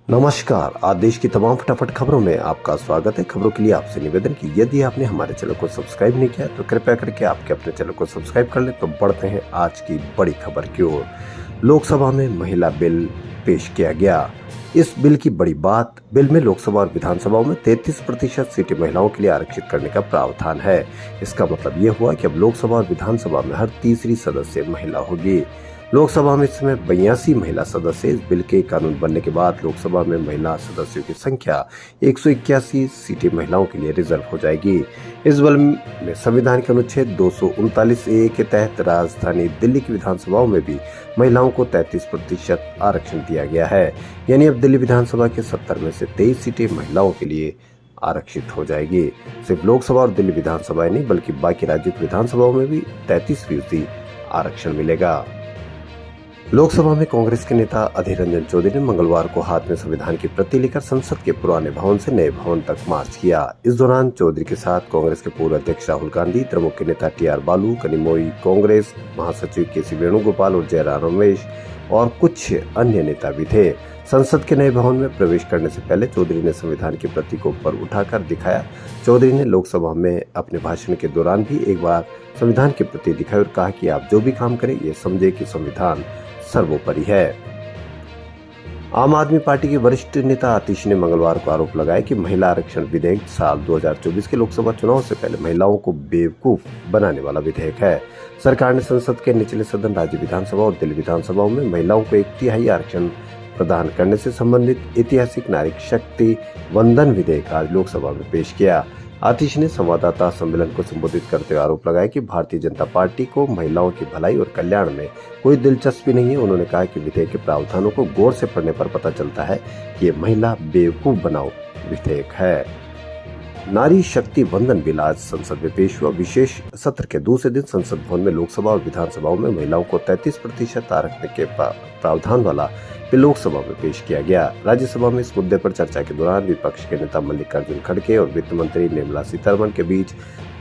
नमस्कार। आज देश की तमाम फटाफट खबरों में आपका स्वागत है। खबरों के लिए आपसे निवेदन कि यदि आपने हमारे चैनल को सब्सक्राइब नहीं किया तो कृपया करके आपके अपने चैनल को सब्सक्राइब कर लें। तो बढ़ते हैं आज की बड़ी खबर की ओर। लोकसभा में महिला बिल पेश किया गया। इस बिल की बड़ी बात, बिल में लोकसभा और विधानसभाओं में 33% सीटें महिलाओं के लिए आरक्षित करने का प्रावधान है। इसका मतलब ये हुआ कि अब लोकसभा और विधानसभा में हर तीसरी सदस्य महिला होगी। लोकसभा में इस समय 82 महिला सदस्य। इस बिल के कानून बनने के बाद लोकसभा में महिला सदस्यों की संख्या 181 सीटें महिलाओं के लिए रिजर्व हो जाएगी। इस बिल में संविधान के अनुच्छेद 239A के तहत राजधानी दिल्ली की विधानसभाओं में भी महिलाओं को 33% आरक्षण दिया गया है। यानी अब दिल्ली विधानसभा के 70 में से 23 सीटें महिलाओं के लिए आरक्षित हो जाएगी। सिर्फ लोकसभा और दिल्ली विधानसभाएं नहीं बल्कि बाकी राज्यों की विधानसभाओं में भी 33% आरक्षण मिलेगा। लोकसभा में कांग्रेस के नेता अधीर रंजन चौधरी ने मंगलवार को हाथ में संविधान की प्रति लेकर संसद के पुराने भवन से नए भवन तक मार्च किया। इस दौरान चौधरी के साथ कांग्रेस के पूर्व अध्यक्ष राहुल गांधी, द्रमुक के नेता TR बालू, कनिमोई कांग्रेस महासचिव KC वेणुगोपाल और जयराम रमेश और कुछ अन्य नेता भी थे। संसद के नए भवन में प्रवेश करने से पहले चौधरी ने संविधान की प्रति को ऊपर उठाकर दिखाया। चौधरी ने लोकसभा में अपने भाषण के दौरान भी एक बार संविधान की प्रति दिखाई और कहा कि आप जो भी काम करें ये समझे कि संविधान सर्वोपरि है। आम आदमी पार्टी के वरिष्ठ नेता आतिश ने मंगलवार को आरोप लगाया कि महिला आरक्षण विधेयक साल 2024 के लोकसभा चुनाव से पहले महिलाओं को बेवकूफ बनाने वाला विधेयक है। सरकार ने संसद के निचले सदन, राज्य विधानसभा और दिल्ली विधानसभाओं में महिलाओं को 1/3 आरक्षण प्रदान करने से संबंधित ऐतिहासिक नारी शक्ति वंदन विधेयक आज लोकसभा में पेश किया। आतिश ने संवाददाता सम्मेलन को संबोधित करते हुए आरोप लगाया कि भारतीय जनता पार्टी को महिलाओं की भलाई और कल्याण में कोई दिलचस्पी नहीं है। उन्होंने कहा कि विधेयक के प्रावधानों को गौर से पढ़ने पर पता चलता है कि ये महिला बेवकूफ बनाओ विधेयक है। नारी शक्ति वंदन बिल आज संसद में पेश हुआ। विशेष सत्र के दूसरे दिन संसद भवन में लोकसभा और विधानसभाओं में महिलाओं को 33% आरक्षण के प्रावधान वाला बिल लोकसभा में पेश किया गया। राज्यसभा में इस मुद्दे पर चर्चा के दौरान विपक्ष के नेता मल्लिकार्जुन खड़गे और वित्त मंत्री निर्मला सीतारमण के बीच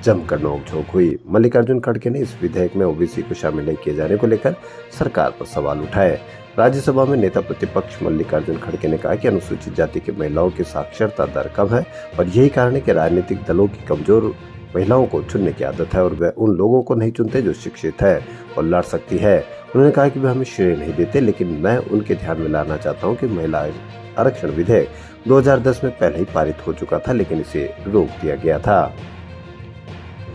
जमकर नोकझोंक हुई। मल्लिकार्जुन खड़गे ने इस विधेयक में OBC को शामिल नहीं किए जाने को लेकर सरकार पर सवाल उठाए। राज्यसभा में नेता प्रतिपक्ष मल्लिकार्जुन खड़गे ने कहा कि अनुसूचित जाति की महिलाओं की साक्षरता दर कम है और यही कारण है कि राजनीतिक दलों की कमजोर महिलाओं को चुनने की आदत है और वे उन लोगों को नहीं चुनते जो शिक्षित है और लड़ सकती है। उन्होंने कहा कि वे हमें श्रेय नहीं देते, लेकिन मैं उनके ध्यान में लाना चाहता हूं कि महिला आरक्षण विधेयक 2010 में पहले ही पारित हो चुका था, लेकिन इसे रोक दिया गया था।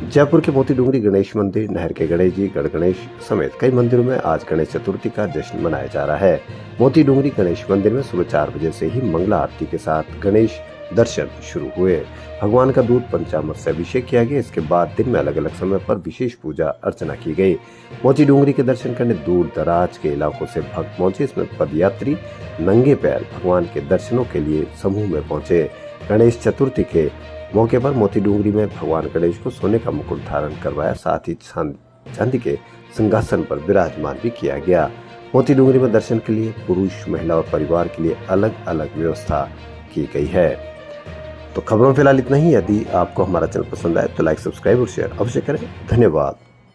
जयपुर के मोती डूंगरी गणेश मंदिर, नहर के गणेश जी, गढ़ गणेश समेत कई मंदिरों में आज गणेश चतुर्थी का जश्न मनाया जा रहा है। मोती डूंगरी गणेश मंदिर में सुबह 4 बजे से ही मंगला आरती के साथ गणेश दर्शन शुरू हुए। भगवान का दूध पंचामृत से अभिषेक किया गया। इसके बाद दिन में अलग अलग समय पर विशेष पूजा अर्चना की गई। मोती डूंगरी के दर्शन करने दूर दराज के इलाकों से भक्त पहुंचे। इसमें पदयात्री नंगे पैर भगवान के दर्शनों के लिए समूह में पहुंचे। गणेश चतुर्थी के मौके पर मोती डूंगरी में भगवान गणेश को सोने का मुकुट धारण करवाया, साथ ही चांदी के सिंहासन पर विराजमान भी किया गया। मोती डूंगरी में दर्शन के लिए पुरुष, महिला और परिवार के लिए अलग अलग व्यवस्था की गई है। तो खबरों में फिलहाल इतना ही। यदि आपको हमारा चैनल पसंद आए तो लाइक, सब्सक्राइब और शेयर अवश्य करें। धन्यवाद।